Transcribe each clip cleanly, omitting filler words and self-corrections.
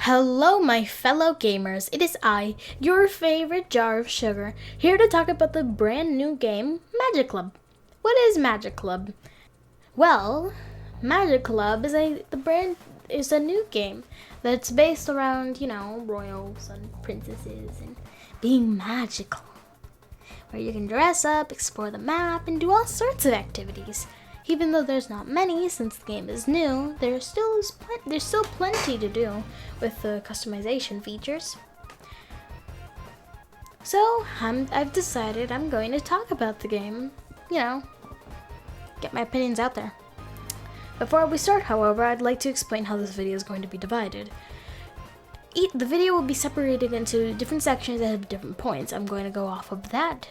Hello, my fellow gamers. It is I, your favorite jar of sugar, here to talk about the brand new game, Magic Club. What is Magic Club? Well, Magic Club is a new game that's based around, royals and princesses and being magical, where you can dress up, explore the map, and do all sorts of activities. Even though there's not many, since the game is new, there's still plenty to do with the customization features. So, I've decided I'm going to talk about the game, get my opinions out there. Before we start, however, I'd like to explain how this video is going to be divided. The video will be separated into different sections that have different points. I'm going to go off of that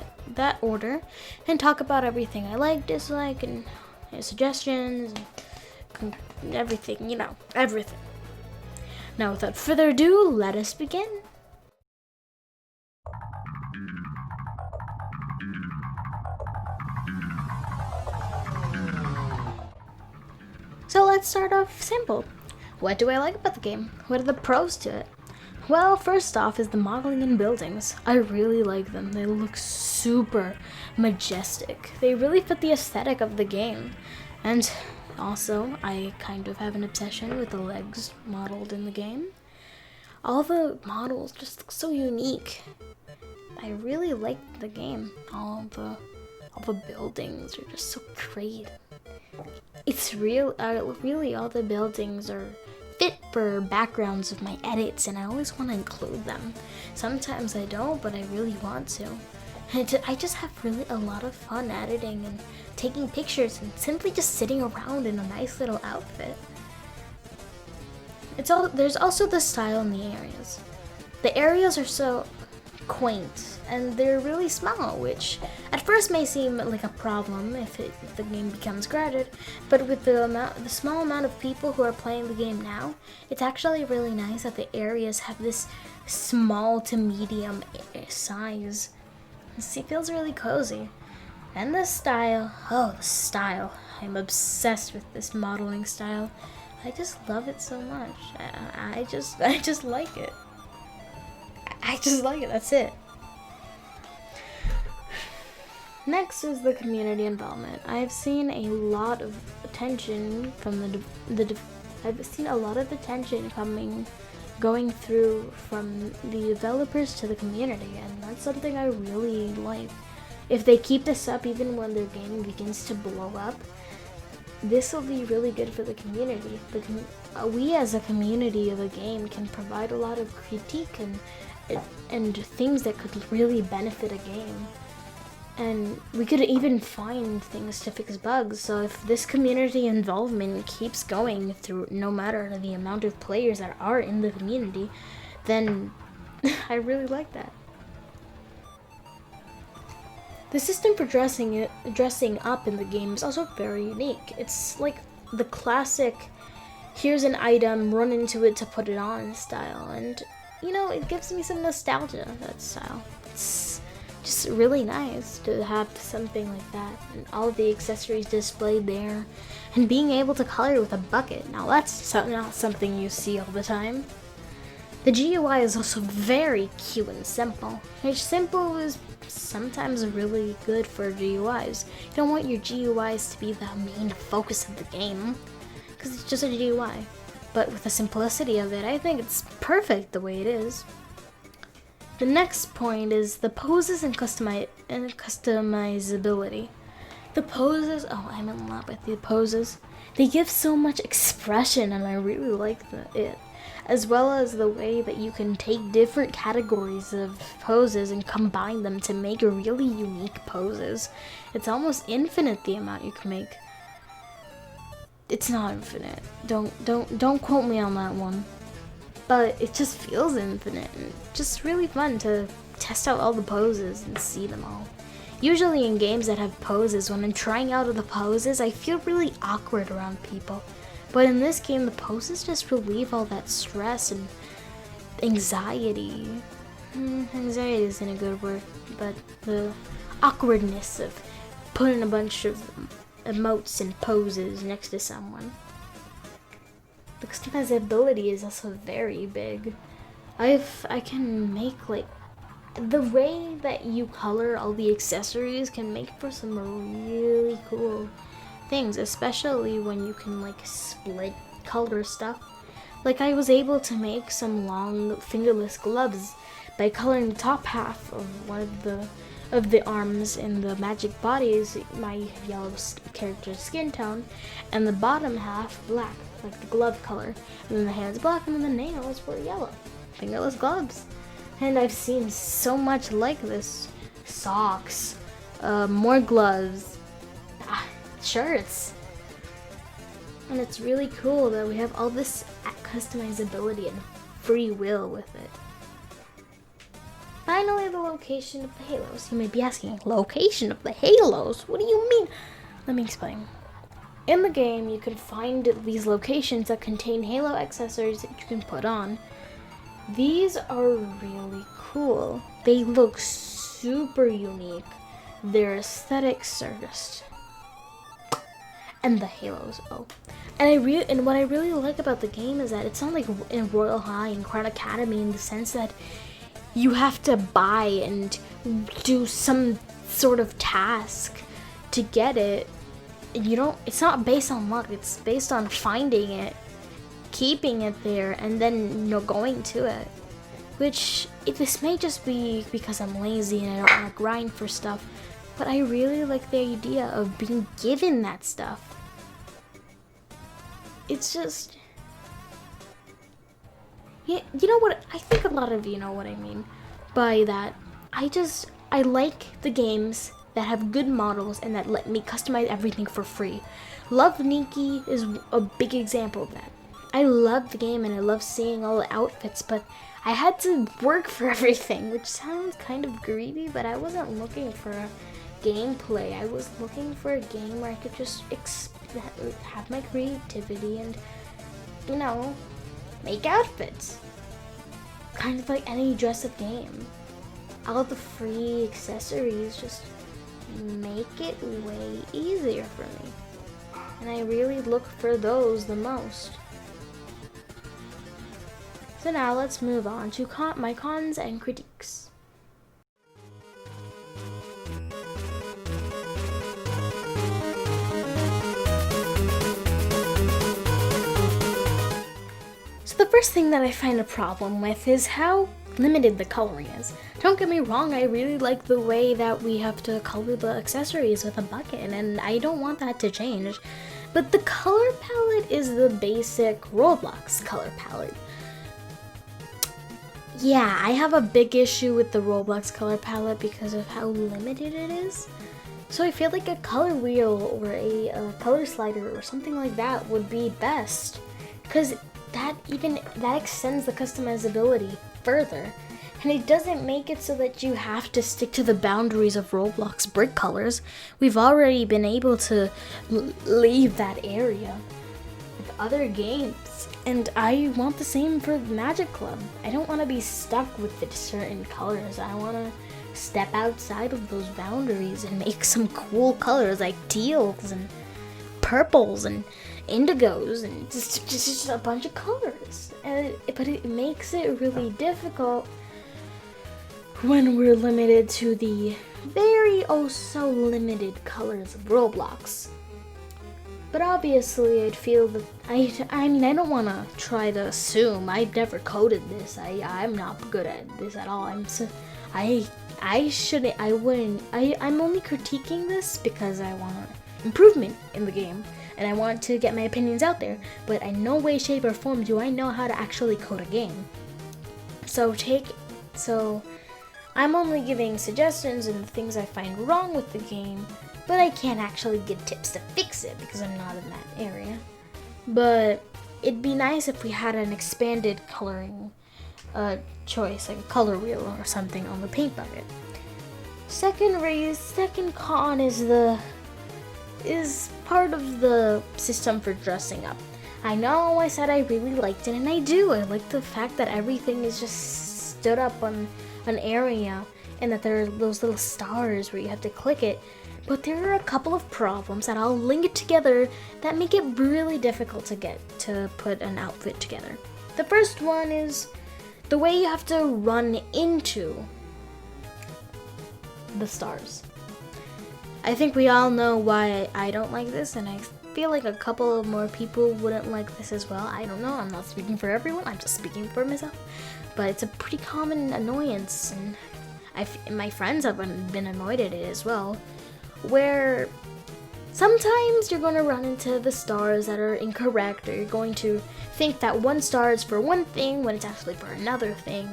order and talk about everything I like, dislike, and suggestions, and everything, everything. Now, without further ado, let us begin. So let's start off simple. What do I like about the game? What are the pros to it? Well, first off is the modeling and buildings. I really like them. They look super majestic. They really fit the aesthetic of the game. And also, I kind of have an obsession with the legs modeled in the game. All the models just look so unique. I really like the game. All the buildings are just so great. It's really all the buildings are fit for backgrounds of my edits, and I always want to include them. Sometimes I don't, but I really want to. And I just have really a lot of fun editing and taking pictures and simply just sitting around in a nice little outfit. There's also the style in the areas. The areas are so quaint and they're really small, which at first may seem like a problem if the game becomes crowded, but with the small amount of people who are playing the game now, it's actually really nice that the areas have this small to medium size. It feels really cozy. And the style, I'm obsessed with this modeling style. I just love it so much. I just like it. I just like it, that's it. Next is the community involvement. I've seen a lot of attention from going through from the developers to the community, and that's something I really like. If they keep this up even when their game begins to blow up, this will be really good for the community. We as a community of a game can provide a lot of critique and things that could really benefit a game. And we could even find things to fix bugs. So if this community involvement keeps going through, no matter the amount of players that are in the community, then I really like that. The system for dressing up in the game is also very unique. It's like the classic, here's an item, run into it to put it on style. And, it gives me some nostalgia, that style. It's just really nice to have something like that. And all of the accessories displayed there. And being able to color with a bucket. Now that's not something you see all the time. The GUI is also very cute and simple. Which simple is sometimes really good for GUIs. You don't want your GUIs to be the main focus of the game, because it's just a GUI. But with the simplicity of it, I think it's perfect the way it is. The next point is the poses and customizability. The poses, I'm in love with the poses. They give so much expression, and I really like it. As well as the way that you can take different categories of poses and combine them to make really unique poses. It's almost infinite the amount you can make. It's not infinite. Don't quote me on that one. But it just feels infinite and just really fun to test out all the poses and see them all. Usually in games that have poses, when I'm trying out the poses, I feel really awkward around people. But in this game, the poses just relieve all that stress and anxiety. Anxiety isn't a good word, but the awkwardness of putting a bunch of emotes and poses next to someone. The customizability is also very big. I can make like the way that you color all the accessories can make for some really cool things, especially when you can like split color stuff. Like I was able to make some long fingerless gloves by coloring the top half of one of the arms in the magic bodies, my yellow character's skin tone, and the bottom half black, like the glove color. And then the hands black, and then the nails were yellow. Fingerless gloves. And I've seen so much like this. Socks, more gloves, shirts. And it's really cool that we have all this customizability and free will with it. Finally, the location of the halos. You may be asking, location of the halos? What do you mean? Let me explain. In the game, you can find these locations that contain halo accessories that you can put on. These are really cool. They look super unique. Their aesthetics are just... And the halos, oh. And what I really like about the game is that it's not like in Royal High and Crown Academy in the sense that you have to buy and do some sort of task to get it. It's not based on luck, it's based on finding it, keeping it there, and then going to it. Which, this may just be because I'm lazy and I don't want to grind for stuff, but I really like the idea of being given that stuff. It's just... Yeah, you know what? I think a lot of you know what I mean by that. I like the games that have good models and that let me customize everything for free. Love Nikki is a big example of that. I love the game and I love seeing all the outfits, but I had to work for everything, which sounds kind of greedy, but I wasn't looking for a gameplay. I was looking for a game where I could just have my creativity and, make outfits. Kind of like any dress-up game. All the free accessories just make it way easier for me. And I really look for those the most. So now let's move on to my cons and critiques. The first thing that I find a problem with is how limited the coloring is. Don't get me wrong, I really like the way that we have to color the accessories with a bucket, and I don't want that to change. But the color palette is the basic Roblox color palette. Yeah, I have a big issue with the Roblox color palette because of how limited it is. So I feel like a color wheel or a color slider or something like that would be best, because that extends the customizability further, and it doesn't make it so that you have to stick to the boundaries of Roblox brick colors. We've already been able to leave that area with other games, and I want the same for Magic Club. I don't want to be stuck with the certain colors. I want to step outside of those boundaries and make some cool colors like teals and purples and indigos and just a bunch of colors. But it makes it really difficult when we're limited to the very so limited colors of Roblox. But obviously I'd feel that I mean I don't want to try to assume. I've never coded this. I'm not good at this at all. I'm only critiquing this because I want improvement in the game, and I want to get my opinions out there, but in no way, shape, or form do I know how to actually code a game. So I'm only giving suggestions and things I find wrong with the game, but I can't actually give tips to fix it because I'm not in that area. But it'd be nice if we had an expanded coloring choice, like a color wheel or something on the paint bucket. Second con is part of the system for dressing up. I know I said I really liked it, and I do. I like the fact that everything is just stood up on an area and that there are those little stars where you have to click it. but there are a couple of problems that I'll link it together that make it really difficult to put an outfit together. The first one is the way you have to run into the stars. I think we all know why I don't like this, and I feel like a couple of more people wouldn't like this as well. I don't know, I'm not speaking for everyone, I'm just speaking for myself. But it's a pretty common annoyance, and my friends have been annoyed at it as well, where sometimes you're going to run into the stars that are incorrect, or you're going to think that one star is for one thing when it's actually for another thing,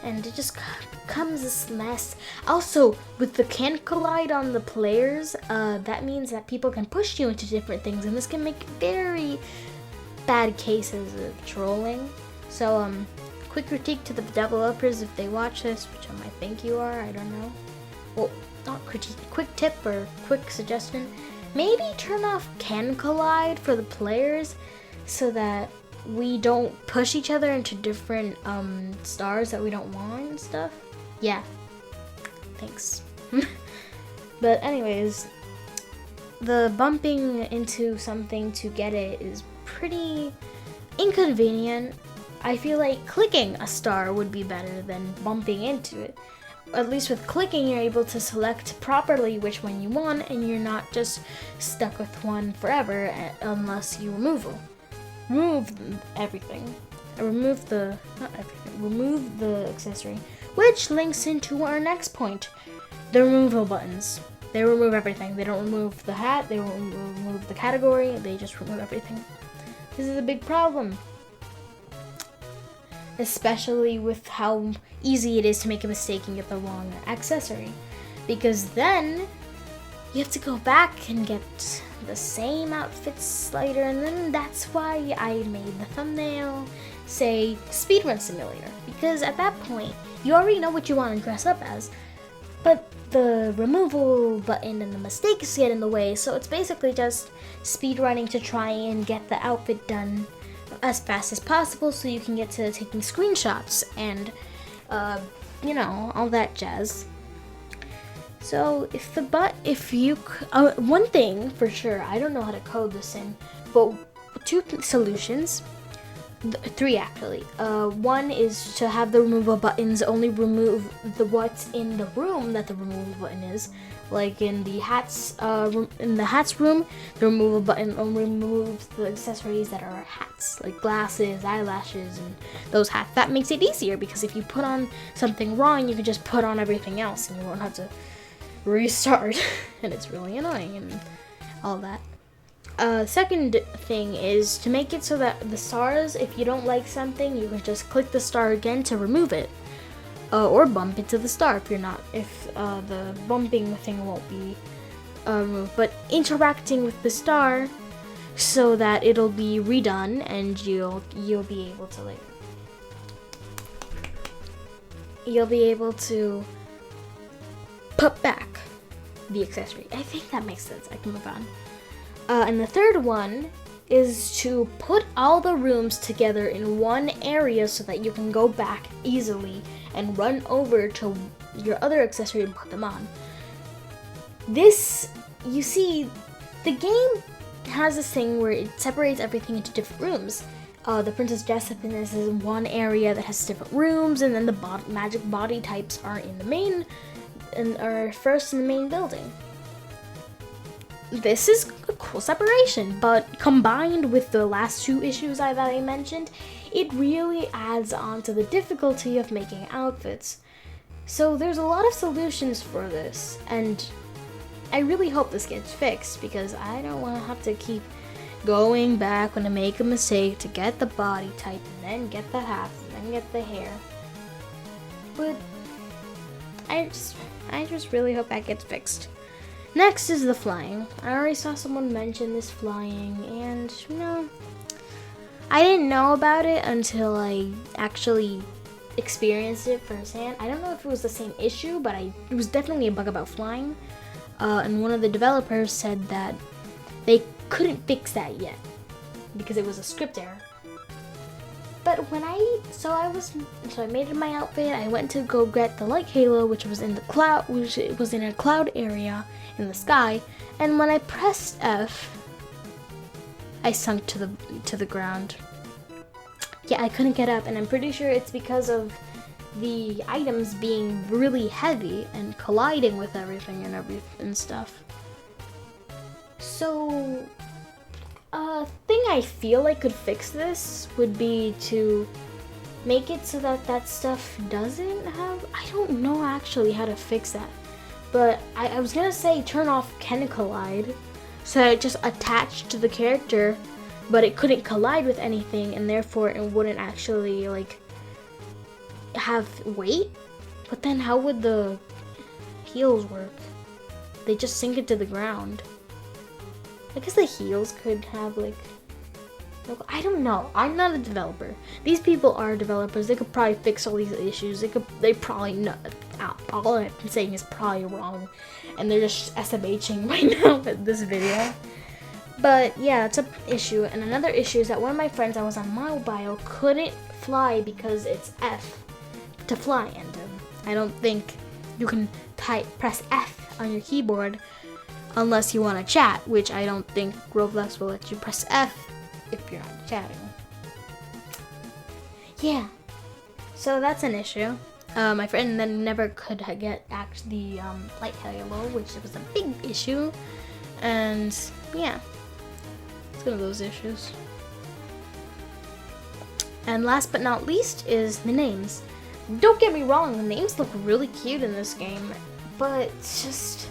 and it just becomes this mess. Also, with the can collide on the players, that means that people can push you into different things, and this can make very bad cases of trolling. So, quick critique to the developers if they watch this, which I might think you are, I don't know. Well, not critique, quick tip or quick suggestion. Maybe turn off can collide for the players so that we don't push each other into different stars that we don't want and stuff. Yeah, thanks. But anyways, the bumping into something to get it is pretty inconvenient. I feel like clicking a star would be better than bumping into it. At least with clicking, you're able to select properly which one you want, and you're not just stuck with one forever unless you remove everything. Remove the accessory, which links into our next point, the removal buttons. They remove everything. They don't remove the hat, they don't remove the category, they just remove everything. This is a big problem, especially with how easy it is to make a mistake and get the wrong accessory, because then you have to go back and get the same outfits later, and then that's why I made the thumbnail say Speedrun Simulator, because at that point you already know what you want to dress up as, but the removal button and the mistakes get in the way, so it's basically just speedrunning to try and get the outfit done as fast as possible so you can get to taking screenshots and you know, all that jazz. So one thing for sure, I don't know how to code this in, but two solutions, three actually. One is to have the removal buttons only remove what's in the room that the removal button is. Like in the hats room, the removal button only removes the accessories that are hats, like glasses, eyelashes, and those hats. That makes it easier because if you put on something wrong, you can just put on everything else, and you won't have to restart. And it's really annoying and all that. Second thing is to make it so that the stars, if you don't like something, you can just click the star again to remove it. Or bump into the star if the bumping thing won't be removed. But interacting with the star so that it'll be redone and you'll be able to put back the accessory. I think that makes sense. I can move on. And the third one is to put all the rooms together in one area so that you can go back easily and run over to your other accessory and put them on. This, you see, the game has this thing where it separates everything into different rooms. The Princess Jessamine is in one area that has different rooms, and then the magic body types are in the main, and are first in the main building. This is a cool separation, but combined with the last two issues that I mentioned, it really adds on to the difficulty of making outfits. So there's a lot of solutions for this, and I really hope this gets fixed because I don't want to have to keep going back when I make a mistake to get the body type and then get the hat and then get the hair. But I just really hope that gets fixed. Next is the flying. I already saw someone mention this flying, and you know, I didn't know about it until I actually experienced it firsthand. I don't know if it was the same issue, but it was definitely a bug about flying. And one of the developers said that they couldn't fix that yet because it was a script error. But when I made my outfit. I went to go get the light halo, which was in the cloud, which was in a cloud area in the sky. And when I pressed F, I sunk to the ground. Yeah, I couldn't get up, and I'm pretty sure it's because of the items being really heavy and colliding with everything and stuff. So, a thing I feel like could fix this would be to make it so that that stuff doesn't have, I don't know actually how to fix that. But I was gonna say turn off can collide, so it just attached to the character, but it couldn't collide with anything, and therefore it wouldn't actually like have weight. But then how would the heels work? They just sink into the ground. I guess the heels could have like, I don't know. I'm not a developer. These people are developers. They could probably fix all these issues. They probably know. All I'm saying is probably wrong, and they're just SMHing right now with this video. But yeah, it's an issue. And another issue is that one of my friends that was on mobile couldn't fly because it's F to fly, and I don't think you can press F on your keyboard unless you want to chat, which I don't think Roblox will let you press F if you're not chatting. Yeah, so that's an issue. My friend then never could get the light halo, which was a big issue, and yeah, it's one of those issues. And last but not least is the names. Don't get me wrong, the names look really cute in this game, but just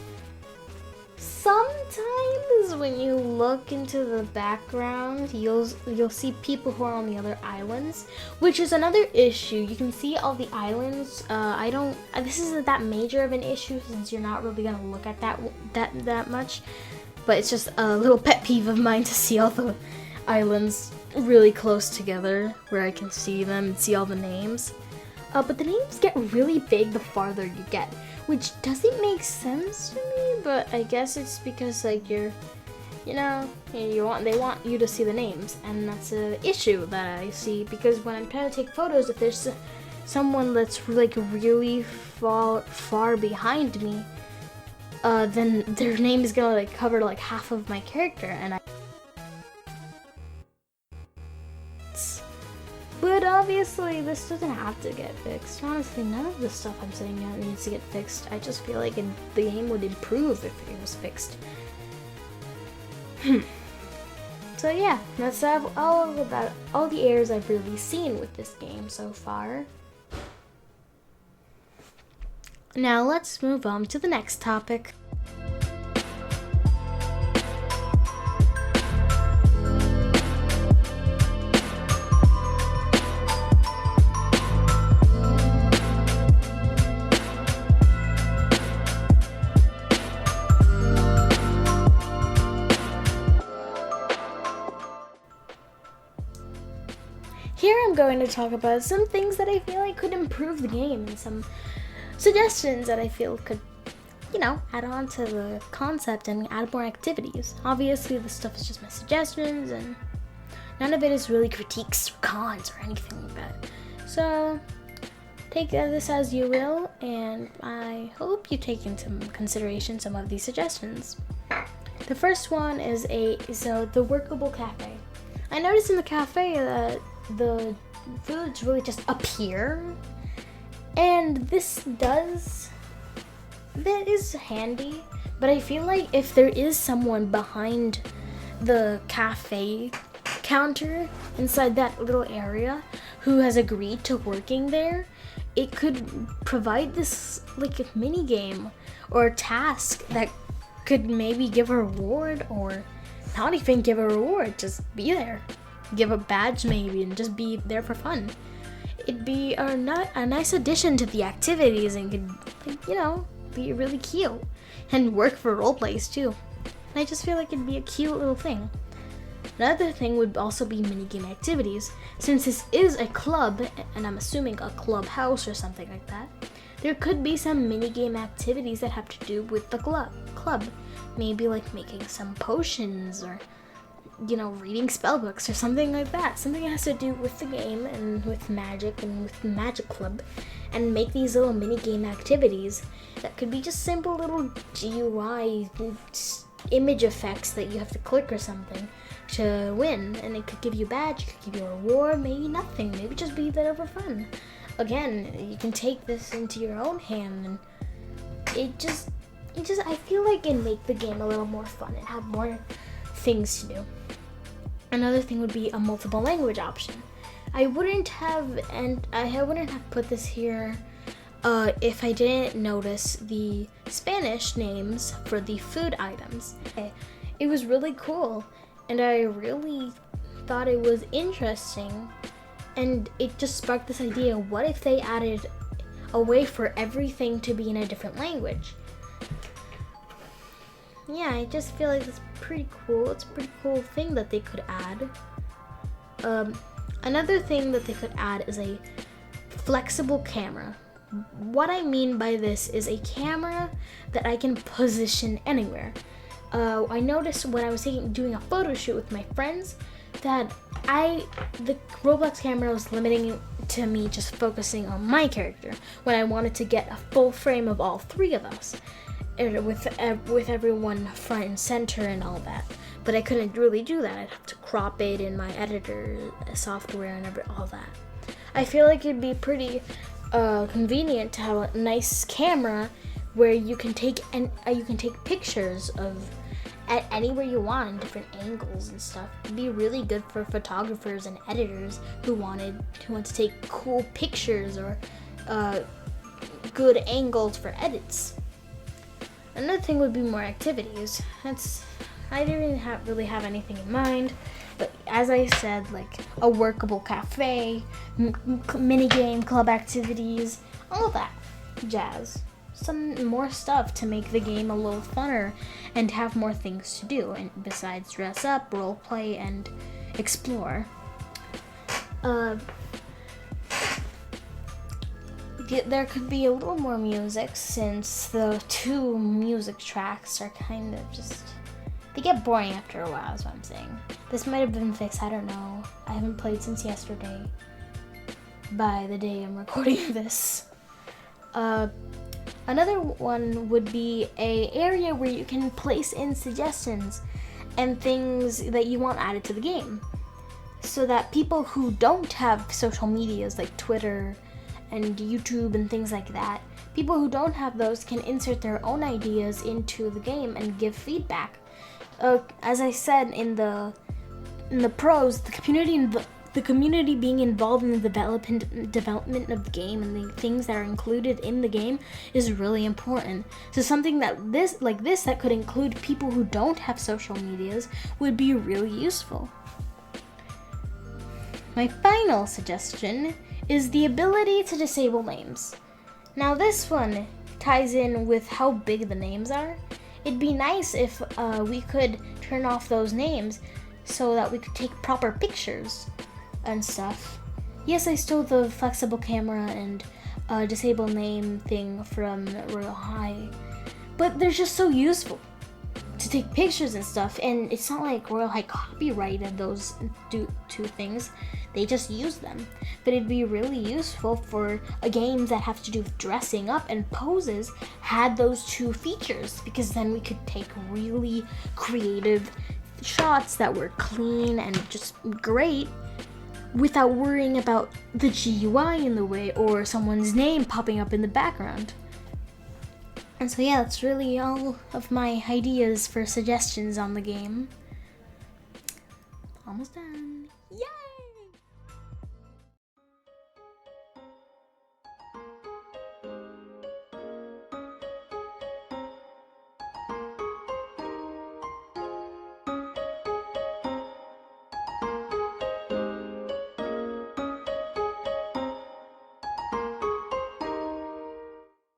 sometimes when you look into the background, you'll see people who are on the other islands, which is another issue. You can see all the islands. This isn't that major of an issue since you're not really gonna look at that much, but it's just a little pet peeve of mine to see all the islands really close together where I can see them and see all the names. But the names get really big the farther you get, which doesn't make sense to me, but I guess it's because like they want you to see the names, and that's an issue that I see, because when I'm trying to take photos, if there's someone that's like really far behind me, then their name is gonna like cover like half of my character, and But obviously, this doesn't have to get fixed. Honestly, none of the stuff I'm saying needs to get fixed. I just feel like the game would improve if it was fixed. So yeah, that's all the errors I've really seen with this game so far. Now let's move on to the next topic. Here I'm going to talk about some things that I feel like could improve the game, and some suggestions that I feel could, add on to the concept and add more activities. Obviously, this stuff is just my suggestions, and none of it is really critiques or cons or anything like that. So take this as you will, and I hope you take into consideration some of these suggestions. The first one is the workable cafe. I noticed in the cafe that the foods really just appear, and that is handy, but I feel like if there is someone behind the cafe counter inside that little area who has agreed to working there, it could provide this like a mini game or task that could maybe give a reward, or not even give a reward, just be there. Give a badge maybe, and just be there for fun. It'd be a nice addition to the activities, and could, be really cute and work for role plays too. And I just feel like it'd be a cute little thing. Another thing would also be minigame activities. Since this is a club, and I'm assuming a clubhouse or something like that, there could be some minigame activities that have to do with the club. Maybe like making some potions, or you know, reading spell books or something like that. Something that has to do with the game and with magic and with the Magic Club, and make these little mini game activities that could be just simple little GUI image effects that you have to click or something to win, and it could give you a badge, it could give you a reward, maybe nothing, maybe just be there for fun. Again, you can take this into your own hand, and it just I feel like it'd make the game a little more fun and have more things to do. Another thing would be a multiple language option. I wouldn't have put this here if I didn't notice the Spanish names for the food items. It was really cool, and I really thought it was interesting, and it just sparked this idea: what if they added a way for everything to be in a different language? Yeah, I just feel like it's pretty cool. It's a pretty cool thing that they could add. Another thing that they could add is a flexible camera. What I mean by this is a camera that I can position anywhere. I noticed when I was doing a photo shoot with my friends that the Roblox camera was limiting to me just focusing on my character when I wanted to get a full frame of all three of us, with everyone front and center and all that. But I couldn't really do that. I'd have to crop it in my editor software and all that. I feel like it'd be pretty convenient to have a nice camera where you can take pictures of at anywhere you want in different angles and stuff. It'd be really good for photographers and editors who want to take cool pictures or good angles for edits. Another thing would be more activities. I didn't really have anything in mind, but as I said, like a workable cafe, mini game, club activities, all that jazz. Some more stuff to make the game a little funner and have more things to do, and besides dress up, role play, and explore. There could be a little more music, since the 2 music tracks are kind of they get boring after a while, is what I'm saying. This might have been fixed, I don't know. I haven't played since yesterday, by the day I'm recording this. Another one would be an area where you can place in suggestions and things that you want added to the game, so that people who don't have social medias like Twitter and YouTube and things like that, people who don't have those can insert their own ideas into the game and give feedback. As I said in the pros, the community being involved in the development of the game and the things that are included in the game is really important. So something that that could include people who don't have social medias would be really useful. My final suggestion is the ability to disable names. Now this one ties in with how big the names are. It'd be nice if we could turn off those names so that we could take proper pictures and stuff. Yes, I stole the flexible camera and disable name thing from Royal High, but they're just so useful to take pictures and stuff, and it's not like Royal High copyrighted those two things. They just use them. But it'd be really useful for games that have to do with dressing up and poses had those 2 features, because then we could take really creative shots that were clean and just great without worrying about the GUI in the way or someone's name popping up in the background. And so yeah, that's really all of my ideas for suggestions on the game. Almost done. Yay!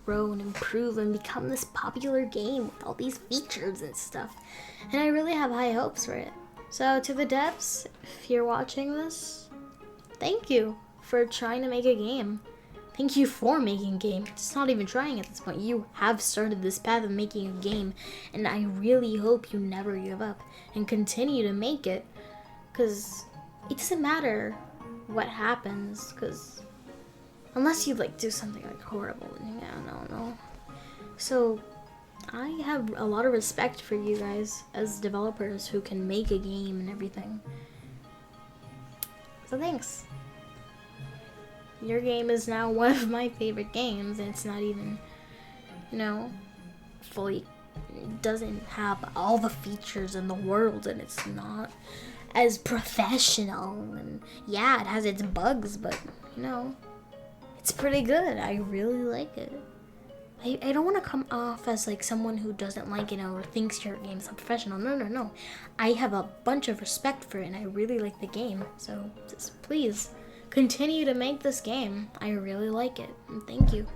Grow and improve and become this popular game with all these features and stuff, and I really have high hopes for it. So to the devs, if you're watching this, thank you for trying to make a game. Thank you for making a game. It's not even trying at this point. You have started this path of making a game, and I really hope you never give up and continue to make it because it doesn't matter what happens, because unless you like do something like horrible, yeah, no. So I have a lot of respect for you guys as developers who can make a game and everything. So thanks. Your game is now one of my favorite games, and it's not even, fully, it doesn't have all the features in the world, and it's not as professional, and yeah, it has its bugs, but it's pretty good. I really like it. I don't want to come off as like someone who doesn't like it or thinks your game's unprofessional. No. I have a bunch of respect for it, and I really like the game. So just please continue to make this game. I really like it, and thank you.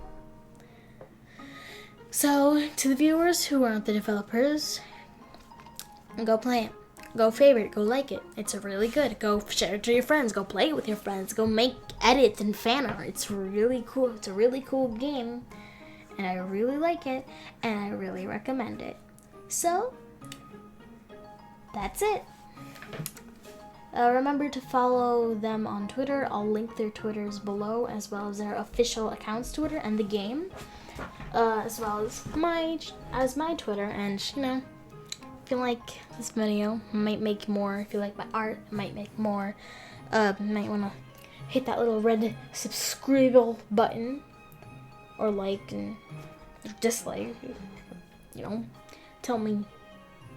So to the viewers who aren't the developers, go play it. Go favorite, go like it. It's really good. Go share it to your friends. Go play it with your friends. Go make edits and fan art. It's really cool. It's a really cool game. And I really like it. And I really recommend it. So, that's it. Remember to follow them on Twitter. I'll link their Twitters below, as well as their official accounts Twitter and the game. As well as my Twitter. And, if you like this video, I might make more. If you like my art, I might make more. Might want to hit that little red subscribe button, or like and dislike. Tell me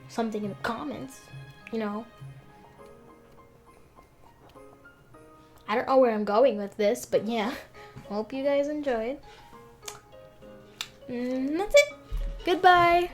something in the comments. I don't know where I'm going with this, but yeah. Hope you guys enjoyed. That's it. Goodbye.